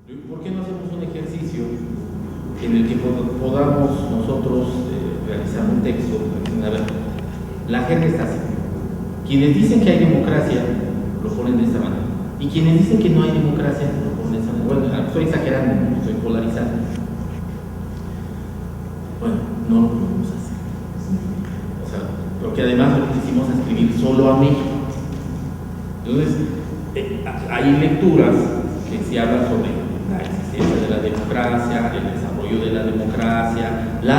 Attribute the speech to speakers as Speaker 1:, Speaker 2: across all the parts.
Speaker 1: ¿Por qué no hacemos un ejercicio en el que podamos nosotros realizar un texto? A ver, la gente está así. Quienes dicen que hay democracia lo ponen de esta manera, y quienes dicen que no hay democracia lo ponen de esta manera. Bueno, estoy exagerando, estoy polarizando. Bueno, no lo podemos hacer. O sea, porque además lo quisimos escribir solo a México. Entonces, hay lecturas que se hablan sobre la existencia de la democracia, el desarrollo de la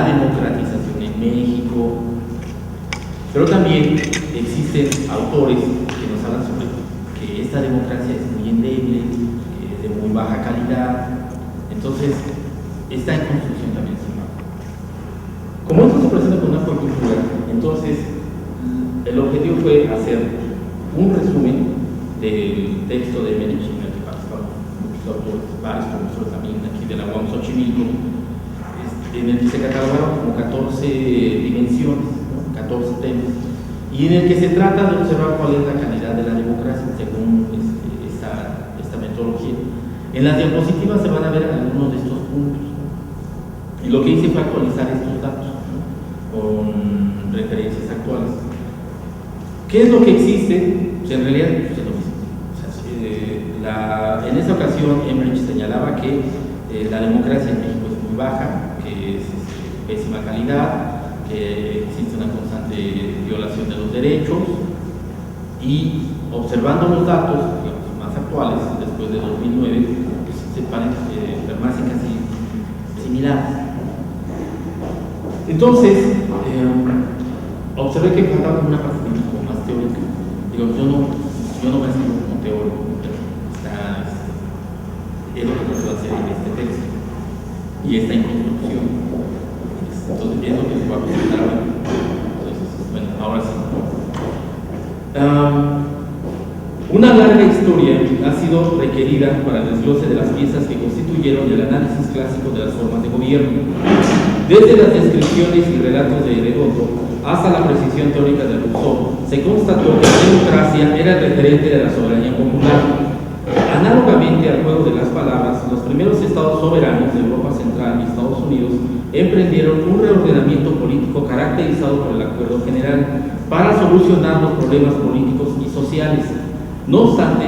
Speaker 1: democratización en México, pero también existen autores que nos hablan sobre que esta democracia es muy endeble, de muy baja calidad. Entonces, está en construcción también. Como esto se presenta con una cultura, entonces el objetivo fue hacer un resumen del texto de Menich, en el que participaron muchos autores, varios profesores también aquí de la UAM Xochimilco, en el que se catalogaron como 14 dimensiones, ¿no? 14 temas, y en el que se trata de observar cuál es la calidad de la democracia según esta metodología. En las diapositivas se van a ver algunos de estos puntos, ¿no? Y lo que hice fue actualizar estos datos, ¿no? Con referencias actuales. ¿Qué es lo que existe? Pues en realidad pues es lo mismo. O sea, en esta ocasión Emmerich señalaba que la democracia en México es muy baja, que es pésima calidad, que existe una constante violación de los derechos, y observando los datos, digamos, más actuales, después de 2009, pues permanecen casi similares. Entonces, observé que faltaba una parte como más teórica. Digo, yo no me escribo como teórico, es lo que puedo hacer en este texto y está en construcción. Entonces, es lo que les voy a presentar ahora. Entonces, bueno, ahora sí. Una larga historia ha sido requerida para el desglose de las piezas que constituyeron el análisis clásico de las formas de gobierno. Desde las descripciones y relatos de Heródoto hasta la precisión teórica de Rousseau, se constató que la democracia era el referente de la soberanía popular. Análogamente al juego de las palabras, los primeros estados soberanos de Europa Central y Estados Unidos emprendieron un reordenamiento político caracterizado por el acuerdo general para solucionar los problemas políticos y sociales. No obstante,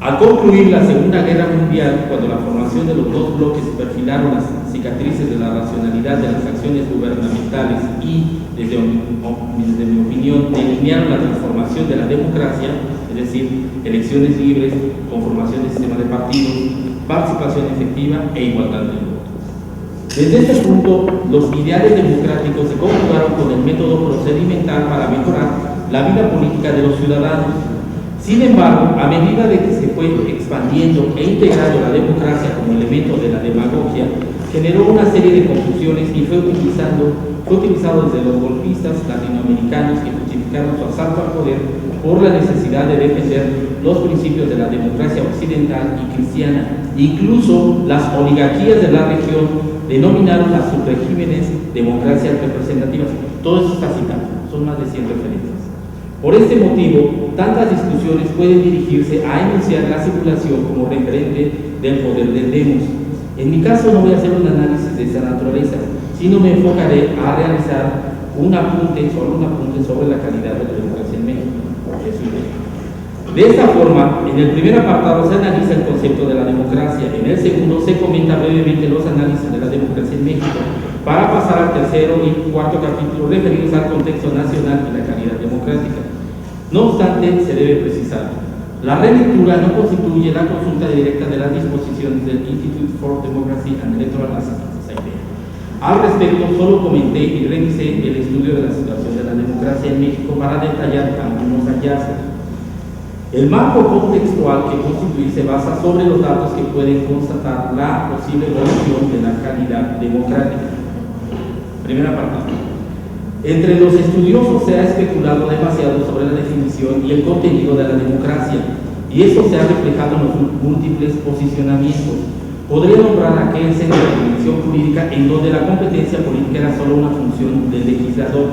Speaker 1: al concluir la Segunda Guerra Mundial, cuando la formación de los dos bloques perfilaron las cicatrices de la racionalidad de las acciones gubernamentales y, desde mi opinión, delinearon la transformación de la democracia, es decir, elecciones libres, conformación del sistema de partidos, participación efectiva e igualdad del voto. Desde este punto, los ideales democráticos se conjugaron con el método procedimental para mejorar la vida política de los ciudadanos. Sin embargo, a medida de que se fue expandiendo e integrando la democracia como elemento de la demagogia, generó una serie de confusiones y fue utilizado desde los golpistas latinoamericanos que justificaron su asalto al poder por la necesidad de defender los principios de la democracia occidental y cristiana. Incluso las oligarquías de la región denominaron a sus regímenes democracias representativas. Todo eso está citado, son más de 100 referencias. Por este motivo, tantas discusiones pueden dirigirse a enunciar la circulación como referente del poder del demos. En mi caso no voy a hacer un análisis de esa naturaleza, sino me enfocaré a realizar un apunte sobre la calidad de la democracia en México. De esta forma, en el primer apartado se analiza el concepto de la democracia, en el segundo se comenta brevemente los análisis de la democracia en México, para pasar al tercero y cuarto capítulo referidos al contexto nacional y la calidad democrática. No obstante, se debe precisar, la relectura no constituye la consulta directa de las disposiciones del Institute for Democracy and Electoral Society. Al respecto, solo comenté y revisé el estudio de la situación de la democracia en México para detallar algunos hallazgos. El marco contextual que constituye se basa sobre los datos que pueden constatar la posible evolución de la calidad democrática. Primera parte. Entre los estudiosos se ha especulado demasiado sobre la definición y el contenido de la democracia, y eso se ha reflejado en los múltiples posicionamientos. Podría nombrar aquel centro de dimensión jurídica en donde la competencia política era solo una función del legislador.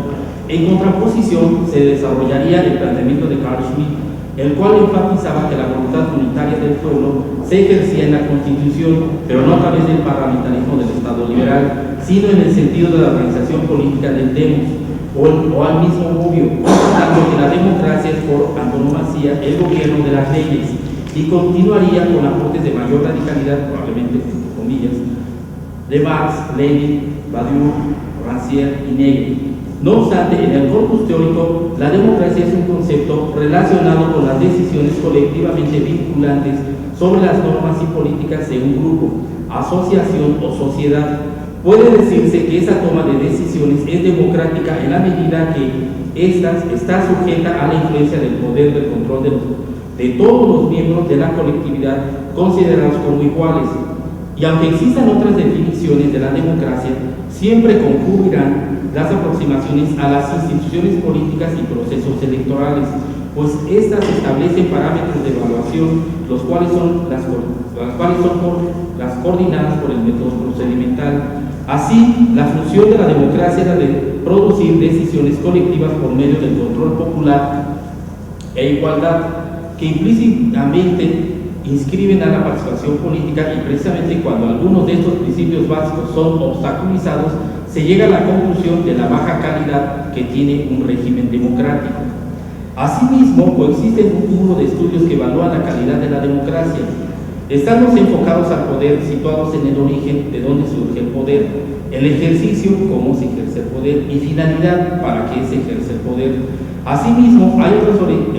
Speaker 1: En contraposición, se desarrollaría el planteamiento de Carl Schmitt, el cual enfatizaba que la voluntad unitaria del pueblo se ejercía en la Constitución, pero no a través del parlamentarismo del Estado liberal, sino en el sentido de la organización política del demos, o al mismo obvio, tanto que la democracia es por antonomasia el gobierno de las leyes, y continuaría con aportes de mayor radicalidad, probablemente, entre comillas, de Marx, Lenin, Badiou, Rancière y Negri. No obstante, en el corpus teórico, la democracia es un concepto relacionado con las decisiones colectivamente vinculantes sobre las normas y políticas de un grupo, asociación o sociedad. Puede decirse que esa toma de decisiones es democrática en la medida que ésta está sujeta a la influencia del poder del control de todos los miembros de la colectividad considerados como iguales. Y aunque existan otras definiciones de la democracia, siempre concurrirán las aproximaciones a las instituciones políticas y procesos electorales, pues éstas establecen parámetros de evaluación, las cuales son coordinadas por el método procedimental. Así, la función de la democracia era de producir decisiones colectivas por medio del control popular e igualdad, que implícitamente inscriben a la participación política, y precisamente cuando algunos de estos principios básicos son obstaculizados, se llega a la conclusión de la baja calidad que tiene un régimen democrático. Asimismo, coexisten un número de estudios que evalúan la calidad de la democracia. Están los enfocados al poder, situados en el origen, de dónde surge el poder, el ejercicio, cómo se ejerce el poder, y finalidad, para qué se ejerce el poder. Asimismo,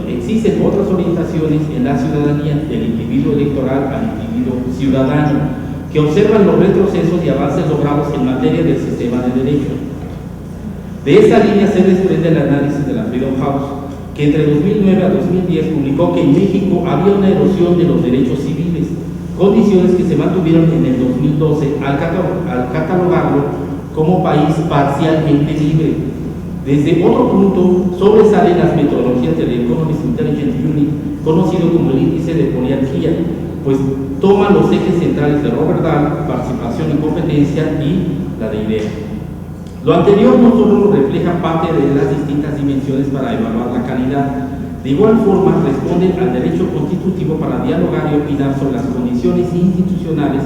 Speaker 1: existen otras orientaciones en la ciudadanía, del individuo electoral al individuo ciudadano, que observan los retrocesos y avances logrados en materia del sistema de derecho. De esta línea se desprende el análisis de la Freedom House, que entre 2009 a 2010 publicó que en México había una erosión de los derechos civiles, condiciones que se mantuvieron en el 2012 al catalogarlo como país parcialmente libre. Desde otro punto, sobresalen las metodologías del Economist Intelligence Unit, conocido como el índice de poliarquía, pues toma los ejes centrales de Robert Dahl, participación y competencia, y la de idea. Lo anterior no solo refleja parte de las distintas dimensiones para evaluar la calidad, de igual forma responden al derecho constitutivo para dialogar y opinar sobre las condiciones institucionales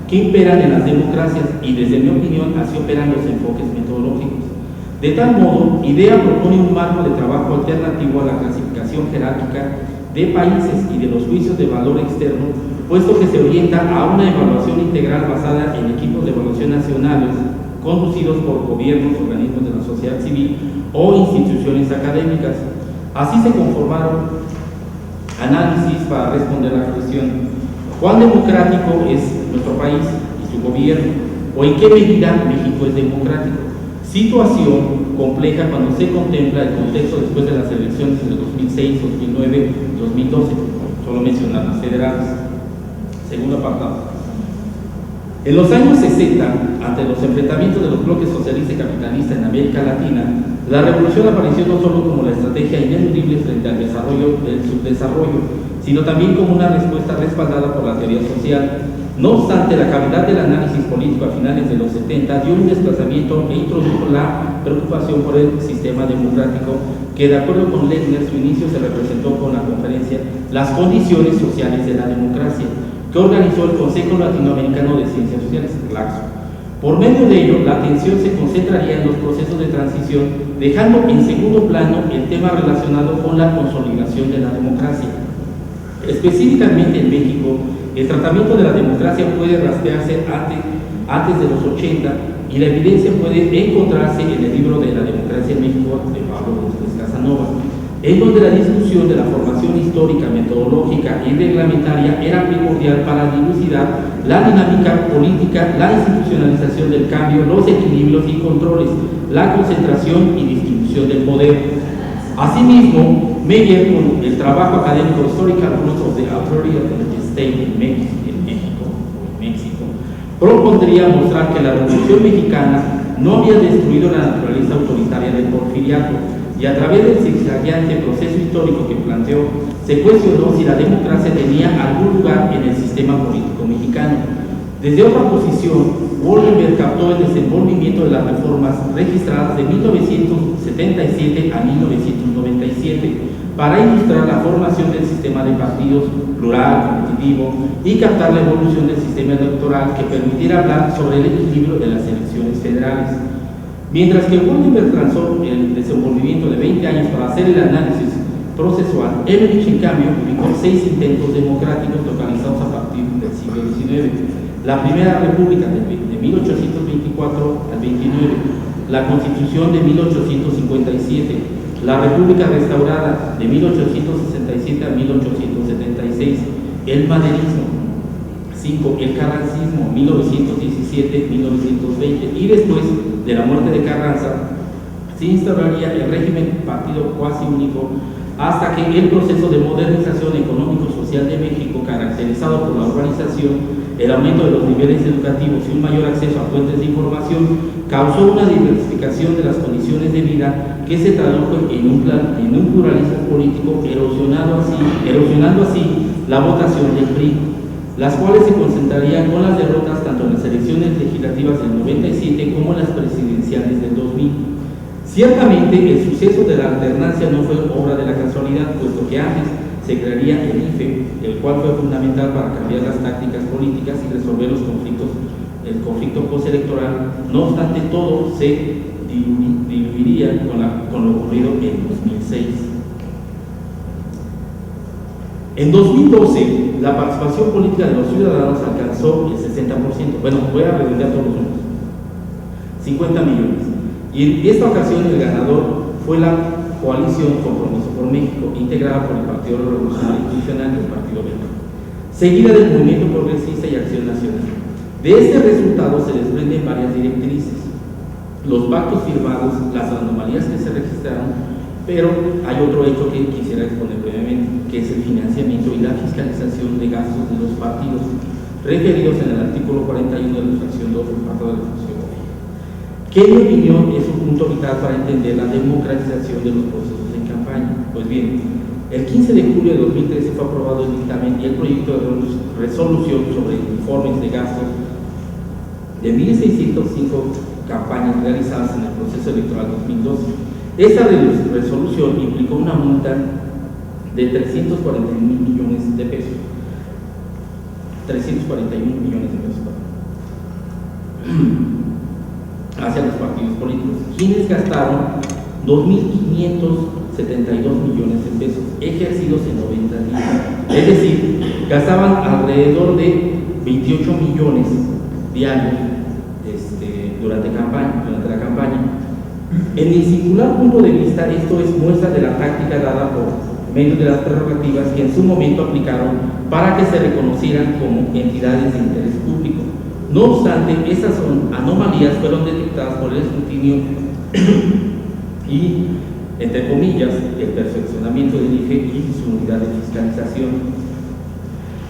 Speaker 1: que imperan en las democracias, y desde mi opinión así operan los enfoques metodológicos. De tal modo, IDEA propone un marco de trabajo alternativo a la clasificación jerárquica de países y de los juicios de valor externo, puesto que se orienta a una evaluación integral basada en equipos de evaluación nacionales conducidos por gobiernos, organismos de la sociedad civil o instituciones académicas. Así se conformaron análisis para responder a la cuestión: ¿cuán democrático es nuestro país y su gobierno? ¿O en qué medida México es democrático? Situación compleja cuando se contempla el contexto después de las elecciones de 2006, 2009, 2012, solo mencionar las federales. Segundo apartado. En los años 60, ante los enfrentamientos de los bloques socialista y capitalista en América Latina, la revolución apareció no solo como la estrategia ineludible frente al desarrollo del subdesarrollo, sino también como una respuesta respaldada por la teoría social. No obstante, la cavidad del análisis político a finales de los 70 dio un desplazamiento e introdujo la preocupación por el sistema democrático, que de acuerdo con Lechner, su inicio se representó con la conferencia Las condiciones sociales de la democracia, que organizó el Consejo Latinoamericano de Ciencias Sociales, CLACSO. Por medio de ello, la atención se concentraría en los procesos de transición, dejando en segundo plano el tema relacionado con la consolidación de la democracia. Específicamente en México, el tratamiento de la democracia puede rastrearse antes de los 80, y la evidencia puede encontrarse en el libro de La democracia en México de Pablo González Casanova, en donde la discusión de la formación histórica, metodológica y reglamentaria era primordial para dilucidar la dinámica política, la institucionalización del cambio, los equilibrios y controles, la concentración y distribución del poder. Asimismo, Meyer, con el trabajo académico Historical Roots of the Authority of the State in México, propondría mostrar que la Revolución Mexicana no había destruido la naturaleza autoritaria del porfiriato, y a través del zigzagueante proceso histórico que planteó, se cuestionó si la democracia tenía algún lugar en el sistema político mexicano. Desde otra posición, Wallenberg captó el desenvolvimiento de las reformas registradas de 1977 a 1997 para ilustrar la formación del sistema de partidos plural, competitivo vivo y captar la evolución del sistema electoral que permitiera hablar sobre el equilibrio de las elecciones federales. Mientras que Woldenberg transó el desenvolvimiento de 20 años para hacer el análisis procesual, Emerich, en cambio, ubicó 6 intentos democráticos localizados a partir del siglo XIX. La Primera República de 1824 al 29, la Constitución de 1857, la República Restaurada de 1867 a 1876, el maderismo, 5. El carrancismo, 1917-1920, y después de la muerte de Carranza se instauraría el régimen partido cuasi único hasta que el proceso de modernización económico-social de México, caracterizado por la urbanización, el aumento de los niveles educativos y un mayor acceso a fuentes de información, causó una diversificación de las condiciones de vida que se tradujo en un pluralismo político, erosionando así la votación del PRI, las cuales se concentrarían con las derrotas tanto en las elecciones legislativas del 97 como en las presidenciales del 2000. Ciertamente, el suceso de la alternancia no fue obra de la casualidad, puesto que antes se crearía el IFE, el cual fue fundamental para cambiar las tácticas políticas y resolver los conflictos, el conflicto postelectoral. No obstante, todo se diluiría con lo ocurrido en 2006. En 2012, la participación política de los ciudadanos alcanzó el 60%. Bueno, voy a redondear todos los números. 50 millones. Y en esta ocasión el ganador fue la coalición Compromiso por México, integrada por el Partido Revolucionario Institucional y el Partido Verde, seguida del Movimiento Progresista y Acción Nacional. De este resultado se desprenden varias directrices: los pactos firmados, las anomalías que se registraron, pero hay otro hecho que quisiera exponer brevemente, que es el financiamiento y la fiscalización de gastos de los partidos, referidos en el artículo 41 de la fracción 2 del Pacto de la Función, que en mi opinión es un punto vital para entender la democratización de los procesos en campaña. Pues bien, el 15 de julio de 2013 fue aprobado el dictamen y el proyecto de resolución sobre informes de gastos de 1.605 campañas realizadas en el proceso electoral 2012. Esta resolución implicó una multa de 341 millones de pesos. 341 millones de pesos hacia los partidos políticos, quienes gastaron 2.572 millones de pesos ejercidos en 90 días. Es decir, gastaban alrededor de 28 millones diarios durante la campaña. En mi singular punto de vista, esto es muestra de la táctica dada por medio de las prerrogativas que en su momento aplicaron para que se reconocieran como entidades de interés público. No obstante, estas anomalías fueron detectadas por el escrutinio y, entre comillas, el perfeccionamiento del IFE y su unidad de fiscalización.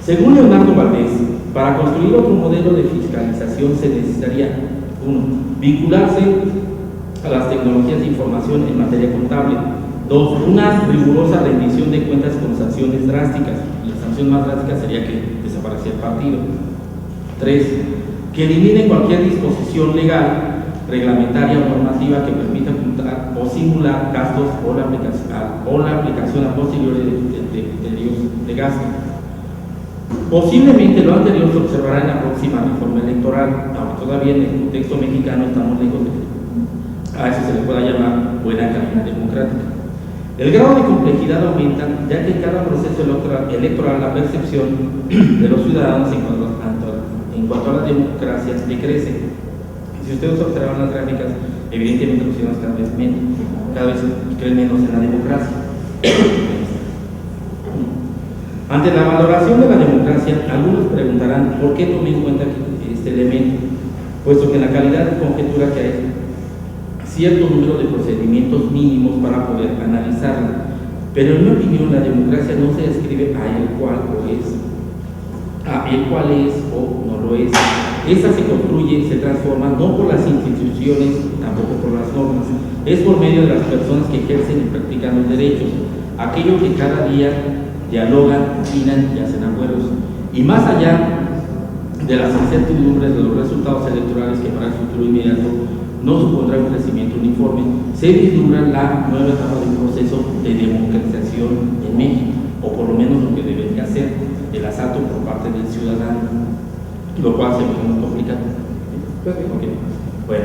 Speaker 1: Según Leonardo Valdés, para construir otro modelo de fiscalización se necesitaría: 1. Vincularse a las tecnologías de información en materia contable. 2. Una rigurosa rendición de cuentas con sanciones drásticas. La sanción más drástica sería que desapareciera el partido. 3. Que elimine cualquier disposición legal, reglamentaria o normativa que permita ocultar o simular gastos o la aplicación a posteriori de criterios de gasto. Posiblemente lo anterior se observará en la próxima reforma electoral, aunque todavía en el contexto mexicano estamos lejos de que a eso se le pueda llamar buena calidad democrática. El grado de complejidad aumenta, ya que en cada proceso electoral la percepción de los ciudadanos en cuanto a la democracia decrece. Si ustedes observan las gráficas, evidentemente los ciudadanos cada vez creen menos en la democracia. Ante la valoración de la democracia, algunos preguntarán por qué tomé en cuenta este elemento, puesto que en la calidad conjetura que hay cierto número de procedimientos mínimos para poder analizarla, pero en mi opinión la democracia no se describe a el cual es o no lo es. Esta se construye y se transforma no por las instituciones, tampoco por las normas, es por medio de las personas que ejercen y practican los derechos, aquellos que cada día dialogan, opinan y hacen acuerdos. Y más allá de las incertidumbres de los resultados electorales, que para el futuro inmediato no supondrá un crecimiento uniforme, se vislumbra la nueva etapa de un proceso de democratización en México, o por lo menos lo que debería ser, de las asalto por parte del ciudadano, lo cual se ve muy complicado. Okay. Bueno,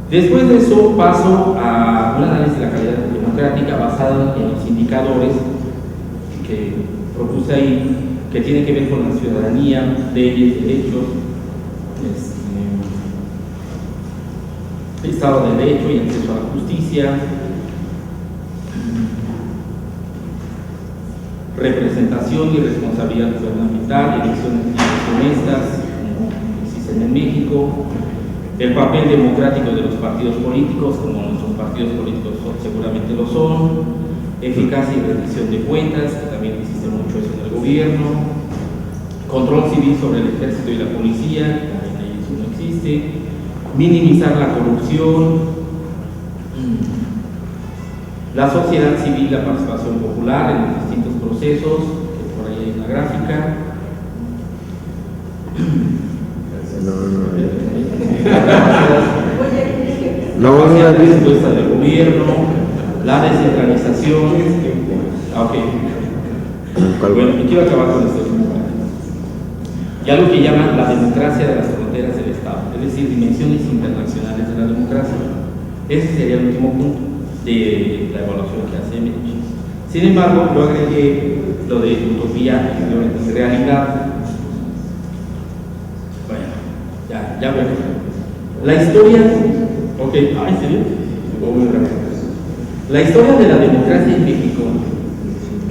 Speaker 1: después de eso paso a un análisis de la calidad democrática basada en los indicadores que propuse ahí, que tienen que ver con la ciudadanía, leyes, derechos, Estado de Derecho y acceso a la justicia, representación y responsabilidad gubernamental, elecciones honestas, como existen en México, el papel democrático de los partidos políticos, como nuestros partidos políticos seguramente lo son, eficacia y rendición de cuentas, que también existe mucho eso en el gobierno, control civil sobre el ejército y la policía, que también ahí eso no existe, minimizar la corrupción, la sociedad civil, la participación popular en los distintos procesos, que por ahí hay una gráfica. La respuesta del gobierno, la descentralización. Bueno, y quiero acabar con esto. Y algo que llaman la democracia de las fronteras del Estado, es decir, dimensiones internacionales de la democracia. Ese sería el último punto de la evaluación que hace México. Sin embargo, yo agregué lo de utopía y realidad. Bueno, ya veo. La historia, ¿en serio? Muy rápido. La historia de la democracia en México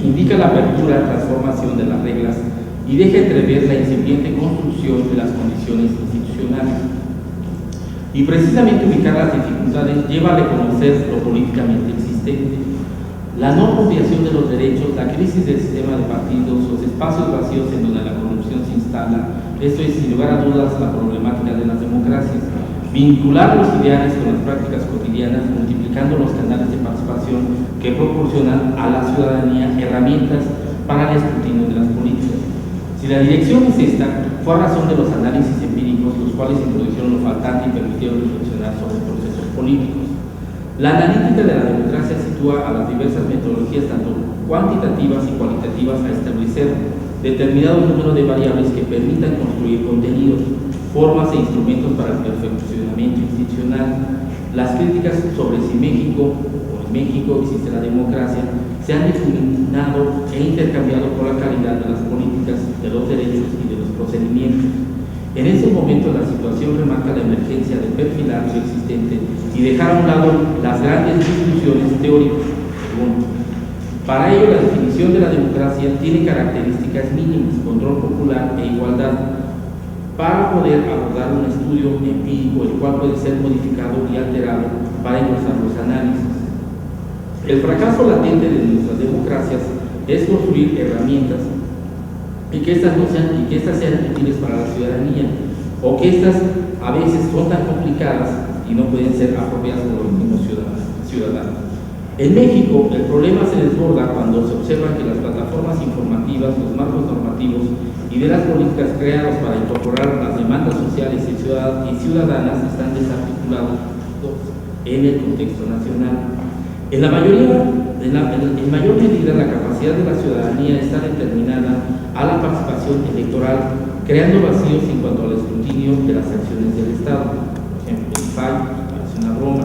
Speaker 1: indica la apertura, transformación de las reglas y deja entrever la incipiente construcción de las condiciones institucionales. Y precisamente ubicar las dificultades lleva a reconocer lo políticamente existente. La no apropiación de los derechos, la crisis del sistema de partidos, los espacios vacíos en donde la corrupción se instala, esto es sin lugar a dudas la problemática de las democracias. Vincular los ideales con las prácticas cotidianas, multiplicando los canales de participación que proporcionan a la ciudadanía herramientas para el escrutinio de las políticas. Si la dirección es esta, fue a razón de los análisis empíricos, los cuales introdujeron lo faltante y permitieron reflexionar sobre procesos políticos. La analítica de la democracia sitúa a las diversas metodologías, tanto cuantitativas y cualitativas, a establecer determinado número de variables que permitan construir contenidos, formas e instrumentos para el perfeccionamiento institucional. Las críticas sobre si México o en México existe la democracia se han difuminado e intercambiado por la calidad de las políticas, de los derechos y de los procedimientos. En ese momento la situación remarca la emergencia de perfilar lo existente y dejar a un lado las grandes discusiones teóricas. Para ello, la definición de la democracia tiene características mínimas, control popular e igualdad, para poder abordar un estudio empírico, el cual puede ser modificado y alterado para engrosar los análisis. El fracaso latente de nuestras democracias es construir herramientas y que estas sean útiles para la ciudadanía, o que estas a veces son tan complicadas y no pueden ser apropiadas por los mismos ciudadanos. En México, el problema se desborda cuando se observa que las plataformas informativas, los marcos normativos y de las políticas creados para incorporar las demandas sociales y ciudadanas están desarticulados en el contexto nacional. En mayor medida, la capacidad de la ciudadanía está determinada a la participación electoral, creando vacíos en cuanto al escrutinio de las acciones del Estado. Por ejemplo, el PAI, la Roma.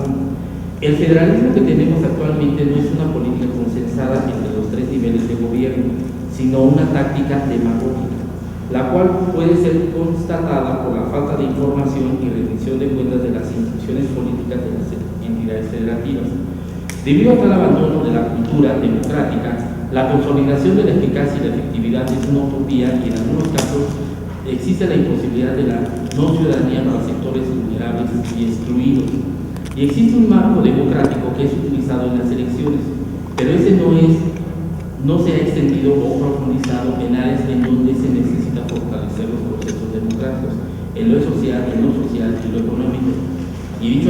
Speaker 1: El federalismo que tenemos actualmente no es una política consensada entre los tres niveles de gobierno, sino una táctica demagógica, la cual puede ser constatada por la falta de información y rendición de cuentas de las instituciones políticas de las entidades federativas. Debido a tal abandono de la cultura democrática, la consolidación de la eficacia y la efectividad es una utopía y en algunos casos existe la imposibilidad de la no ciudadanía para sectores vulnerables y excluidos. Y existe un marco democrático que es utilizado en las elecciones, pero ese no se ha extendido o profundizado en áreas en donde se necesita fortalecer los procesos democráticos, en lo social y lo económico. Y dicho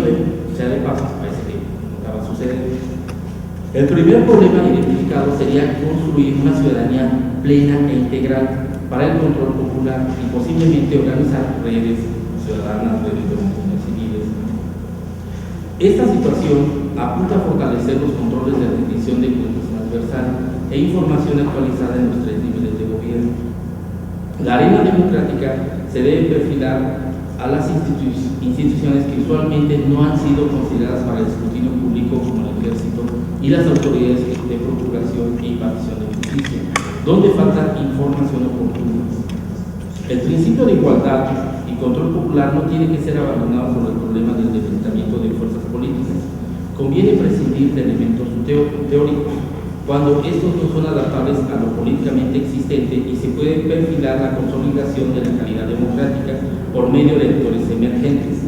Speaker 1: sea de paso, parece que nunca va a suceder. El primer problema identificado sería construir una ciudadanía plena e integral para el control popular y posiblemente organizar redes ciudadanas, redes de organizaciones civiles. Esta situación apunta a fortalecer los controles de rendición de cuentas transversal e información actualizada en los tres niveles de gobierno. La arena democrática se debe perfilar a las instituciones que usualmente no han sido consideradas para el escrutinio público, como el Ejército y las autoridades de procuración e impartición de justicia, donde falta información oportuna. El principio de igualdad y control popular no tiene que ser abandonado sobre el problema del debilitamiento de fuerzas políticas. Conviene prescindir de elementos teóricos cuando estos no son adaptables a lo políticamente existente y se puede perfilar la consolidación de la calidad democrática por medio de actores emergentes.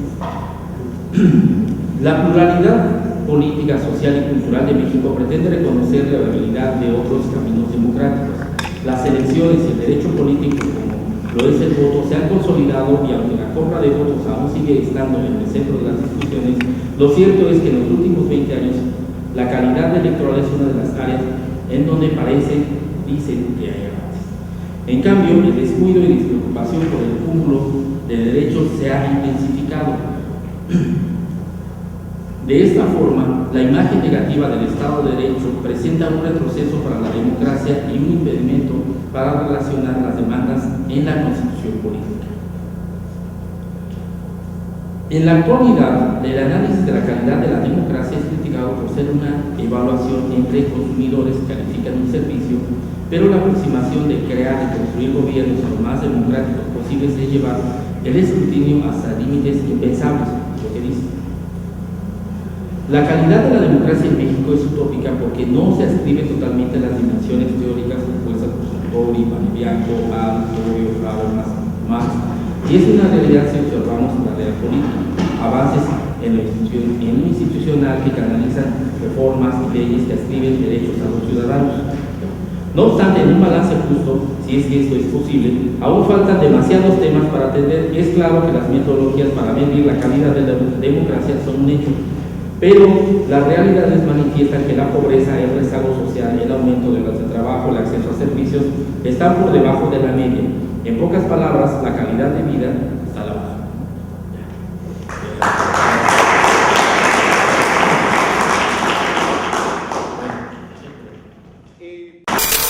Speaker 1: La pluralidad política, social y cultural de México pretende reconocer la viabilidad de otros caminos democráticos. Las elecciones y el derecho político, como lo es el voto, se han consolidado y aunque la compra de votos aún sigue estando en el centro de las discusiones, lo cierto es que en los últimos 20 años la calidad electoral es una de las áreas en donde dicen que hay avances. En cambio, el descuido y despreocupación por el cúmulo de derechos se ha intensificado. De esta forma, la imagen negativa del Estado de Derecho presenta un retroceso para la democracia y un impedimento para relacionar las demandas en la Constitución política. En la actualidad, el análisis de la calidad de la democracia es criticado por ser una evaluación entre consumidores que califican un servicio, pero la aproximación de crear y construir gobiernos lo más democráticos posibles es llevar el escrutinio hasta límites impensables, lo que dice. La calidad de la democracia en México es utópica porque no se ascribe totalmente a las dimensiones teóricas propuestas por Sartori, Banibianco, Vittorio, Habermas, Marx, y es una realidad si observamos la realidad política, avances en lo institucional que canalizan reformas y leyes que ascriben derechos a los ciudadanos. No obstante, en un balance justo, si es que esto es posible, aún faltan demasiados temas para atender. Es claro que las metodologías para medir la calidad de la democracia son un hecho, pero las realidades manifiestan que la pobreza, el rezago social, el aumento de horas de trabajo, el acceso a servicios están por debajo de la media. En pocas palabras, la calidad de vida está a la baja.